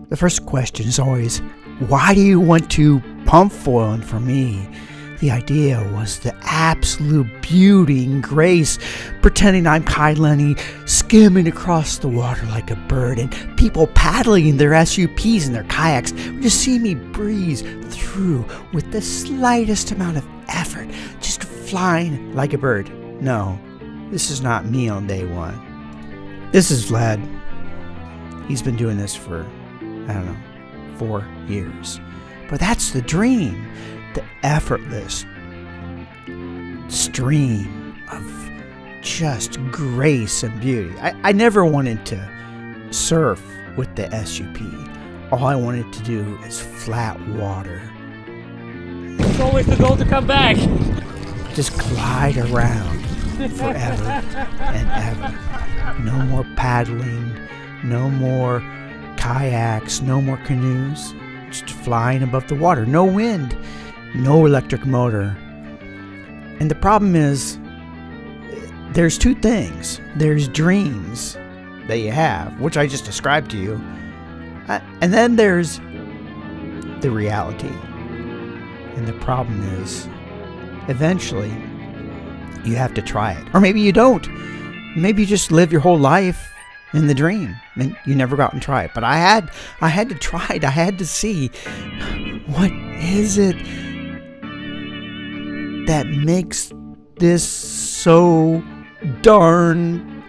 The first question is always, why do you want to pump foil? And for me, the idea was the absolute beauty and grace, pretending I'm Kai Lenny, skimming across the water like a bird, and people paddling in their SUPs and their kayaks would just see me breeze through with the slightest amount of effort, just flying like a bird. No, this is not me on day one. This is Vlad. He's been doing this for, 4 years. But that's the dream. The effortless stream of just grace and beauty. I never wanted to surf with the SUP. All I wanted to do is flat water. It's always the goal to come back. Just glide around forever and ever. No more paddling, no more kayaks, no more canoes. Just flying above the water. No wind. No electric motor. And the problem is, there's two things. There's dreams that you have, which I just described to you. And then there's the reality. And the problem is, eventually, you have to try it. Or maybe you don't. Maybe you just live your whole life in the dream and you never got and try it. But I had to try it. I had to see, what is it that makes this so darn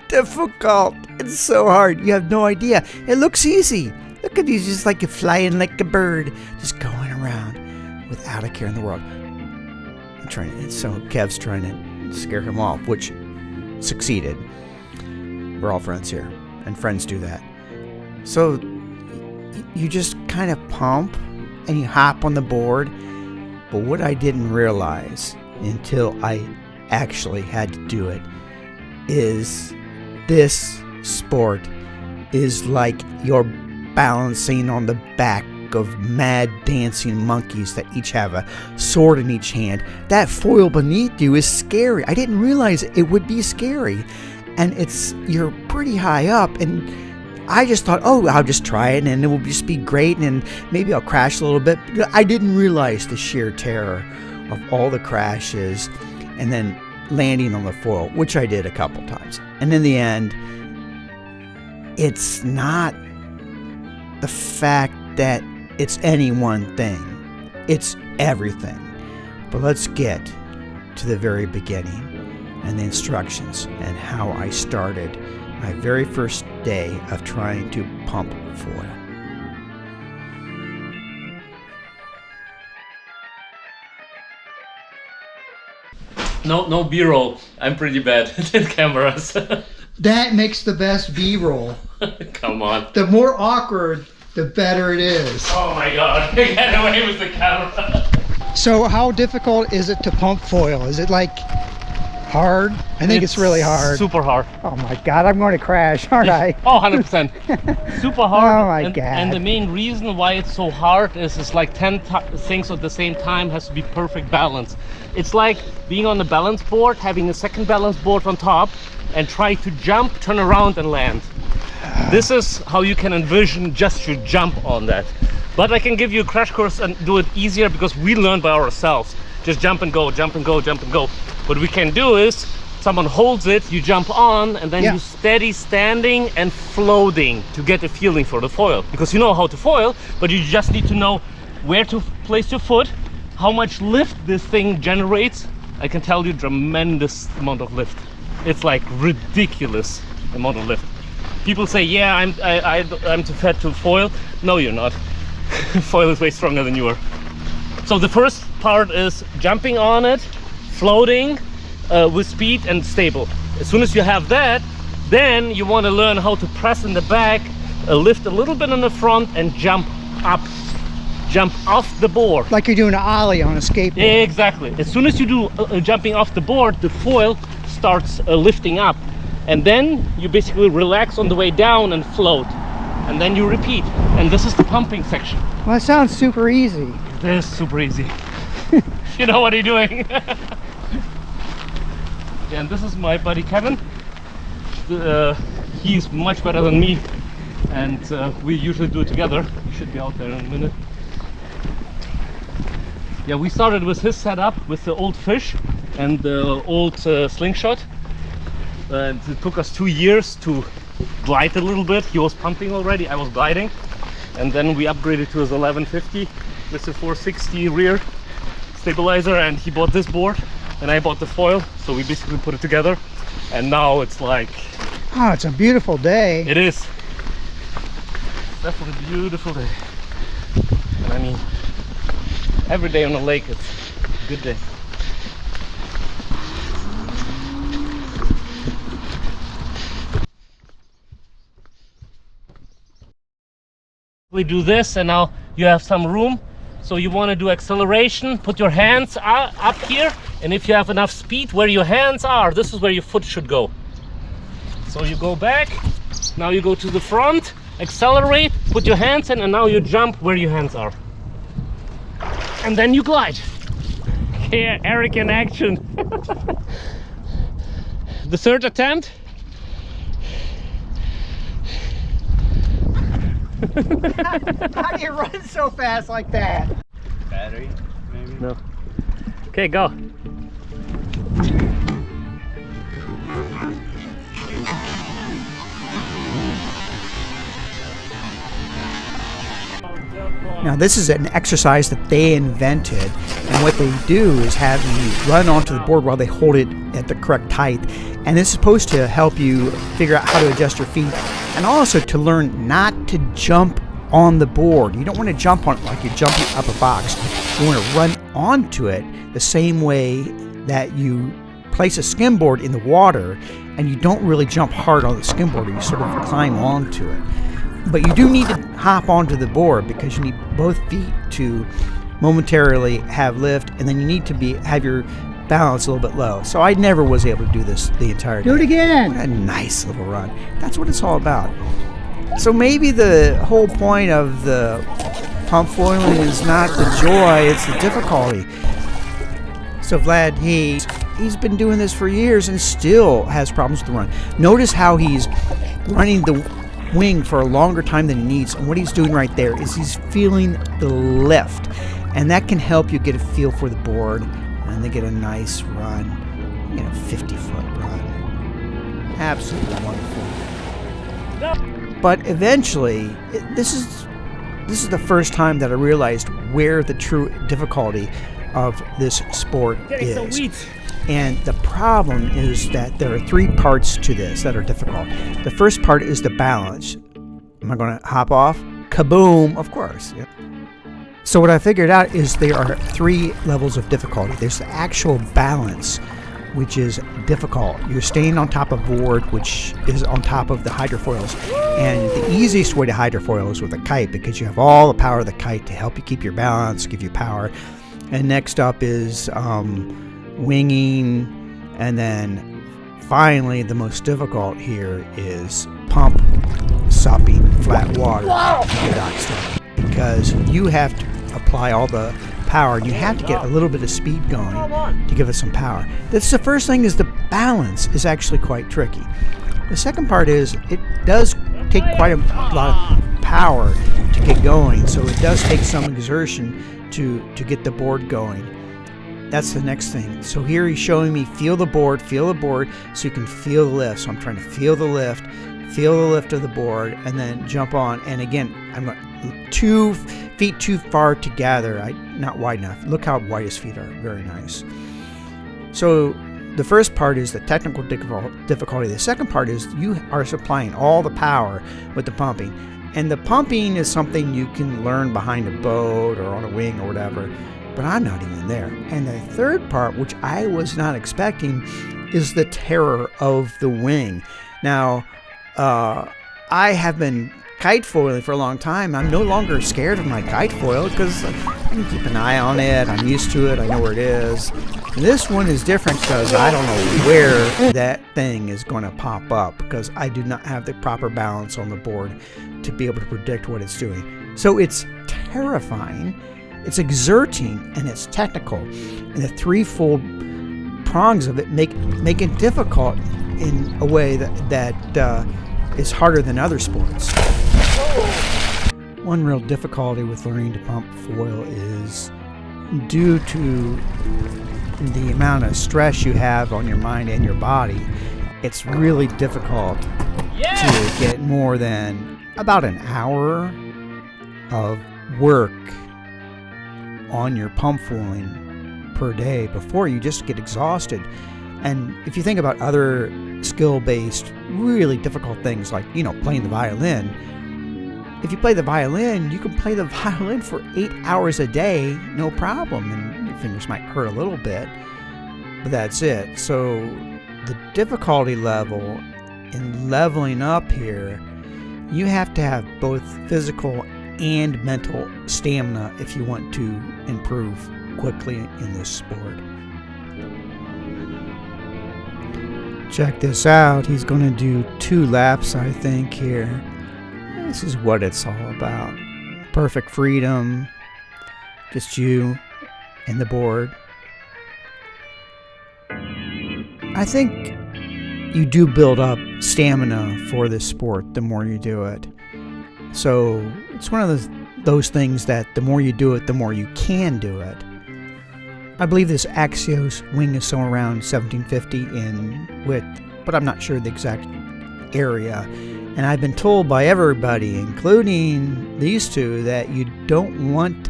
difficult? It's so hard. You have no idea. It looks easy. Look at these, just like you're flying like a bird, just going around without a care in the world. So Kev's trying to scare him off, which succeeded. We're all friends here, and friends do that. So you just kind of pump and you hop on the board. But what I didn't realize until I actually had to do it is this sport is like you're balancing on the back of mad dancing monkeys that each have a sword in each hand. That foil beneath you is scary. I didn't realize it would be scary. And you're pretty high up, and I just thought, I'll just try it and it will just be great and maybe I'll crash a little bit. I didn't realize the sheer terror of all the crashes and then landing on the foil, which I did a couple times. And in the end, it's not the fact that it's any one thing. It's everything. But let's get to the very beginning and the instructions and how I started my very first day of trying to pump foil. No B-roll. I'm pretty bad at cameras. That makes the best B-roll. Come on. The more awkward, the better it is. Oh my god, get away with the camera. So how difficult is it to pump foil? Is it like hard? I think it's really hard. Super hard. Oh my god, I'm going to crash, aren't I? Oh, 100%. Super hard. Oh my god. And the main reason why it's so hard is it's like 10 things at the same time, has to be perfect balance. It's like being on the balance board, having a second balance board on top, and try to jump, turn around and land. This is how you can envision just to jump on that. But I can give you a crash course and do it easier because we learn by ourselves. Just jump and go, jump and go, jump and go. What we can do is, someone holds it, you jump on, and then you steady standing and floating to get a feeling for the foil. Because you know how to foil, but you just need to know where to place your foot, how much lift this thing generates. I can tell you tremendous amount of lift. It's like ridiculous amount of lift. People say, yeah, I'm too fat to foil. No, you're not. Foil is way stronger than you are. So the first part is jumping on it, floating with speed and stable. As soon as you have that, then you want to learn how to press in the back, lift a little bit in the front and jump up, jump off the board. Like you're doing an ollie on a skateboard. Exactly. As soon as you do jumping off the board, the foil starts lifting up. And then you basically relax on the way down and float. And then you repeat. And this is the pumping section. Well, that sounds super easy. It is super easy. You know what you're doing. And this is my buddy Kevin. He's much better than me. and we usually do it together. We should be out there in a minute. Yeah, we started with his setup with the old fish and the old slingshot, and it took us 2 years to glide a little bit. He was pumping already, I was gliding, and then we upgraded to his 1150 with the 460 rear stabilizer, and he bought this board and I bought the foil, so we basically put it together, and now it's like, oh, it's a beautiful day. it is definitely a beautiful day. And I mean, every day on the lake it's a good day. We do this, and now you have some room. So you want to do acceleration, put your hands up here, and if you have enough speed, where your hands are, this is where your foot should go. So you go back, now you go to the front, accelerate, put your hands in, and now you jump where your hands are. And then you glide. Here, Eric in action. The third attempt. How do you run so fast like that? Battery, maybe? No. Okay, go. Now this is an exercise that they invented, and what they do is have you run onto the board while they hold it at the correct height, and it's supposed to help you figure out how to adjust your feet, and also to learn not to jump on the board. You don't want to jump on it like you're jumping up a box. You want to run onto it the same way that you place a skimboard in the water, and you don't really jump hard on the skimboard, you sort of climb onto it. But you do need to hop onto the board because you need both feet to momentarily have lift, and then you need to have your balance a little bit low. So I never was able to do this the entire day. Do it again. What a nice little run. That's what it's all about. So maybe the whole point of the pump foiling is not the joy, it's the difficulty. So Vlad, he's been doing this for years and still has problems with the run. Notice how he's running the wing for a longer time than he needs, and what he's doing right there is he's feeling the lift, and that can help you get a feel for the board, and they get a nice run, 50-foot run. Absolutely wonderful. But eventually, this is the first time that I realized where the true difficulty of this sport is. And the problem is that there are 3 parts to this that are difficult. The first part is the balance. Am I going to hop off? Kaboom! Of course. Yep. So what I figured out is there are 3 levels of difficulty. There's the actual balance, which is difficult. You're staying on top of board, which is on top of the hydrofoils. And the easiest way to hydrofoil is with a kite, because you have all the power of the kite to help you keep your balance, give you power. And next up is winging, and then finally the most difficult here is pump supping flat water, because you have to apply all the power, and you have to get a little bit of speed going to give it some power. That's the first thing, is the balance is actually quite tricky. The second part is it does take quite a lot of power to get going, so it does take some exertion to get the board going. That's the next thing. So here he's showing me feel the board, so you can feel the lift. So I'm trying to feel the lift of the board, and then jump on. And again, I'm 2 feet too far together, not wide enough. Look how wide his feet are, very nice. So the first part is the technical difficulty. The second part is you are supplying all the power with the pumping. And the pumping is something you can learn behind a boat or on a wing or whatever, but I'm not even there. And the third part, which I was not expecting, is the terror of the wing. Now, I have been kite foiling for a long time. I'm no longer scared of my kite foil because I can keep an eye on it. I'm used to it. I know where it is. And this one is different because I don't know where that thing is going to pop up, because I do not have the proper balance on the board to be able to predict what it's doing. So it's terrifying, it's exerting, and it's technical. And the threefold prongs of it make it difficult in a way that is harder than other sports. One real difficulty with learning to pump foil is due to the amount of stress you have on your mind and your body. It's really difficult to get more than about an hour of work on your pump foiling per day before you just get exhausted. And if you think about other skill-based, really difficult things like, playing the violin, if you play the violin, you can play the violin for 8 hours a day, no problem, and your fingers might hurt a little bit, but that's it. So the difficulty level in leveling up here, you have to have both physical and mental stamina if you want to improve quickly in this sport. Check this out. He's going to do 2 laps, I think, here. This is what it's all about. Perfect freedom. Just you and the board. I think you do build up stamina for this sport the more you do it. So it's one of those things that the more you do it, the more you can do it. I believe this Axios wing is somewhere around 1750 in width, but I'm not sure the exact area. And I've been told by everybody, including these two, that you don't want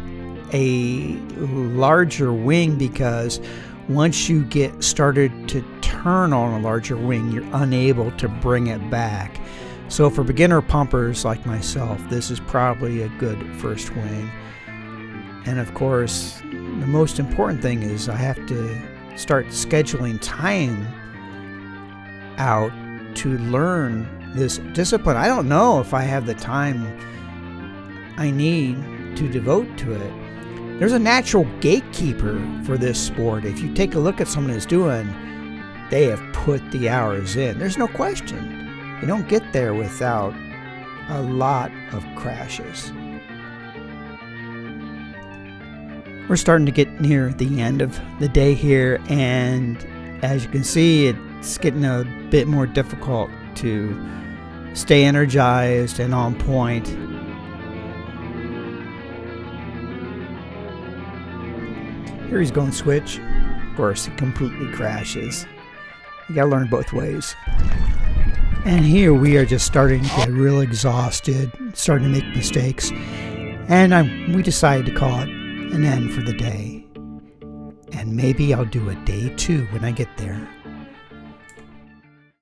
a larger wing because once you get started to turn on a larger wing, you're unable to bring it back. So for beginner pumpers like myself, this is probably a good first wing. And of course, the most important thing is I have to start scheduling time out to learn this discipline. I don't know if I have the time I need to devote to it. There's a natural gatekeeper for this sport. If you take a look at someone who's doing, they have put the hours in. There's no question. You don't get there without a lot of crashes. We're starting to get near the end of the day here, and as you can see, it's getting a bit more difficult to stay energized and on point. Here he's going switch. Of course, it completely crashes. You gotta learn both ways. And here we are just starting to get real exhausted, starting to make mistakes. And we decided to call it an end for the day. And maybe I'll do a day 2 when I get there.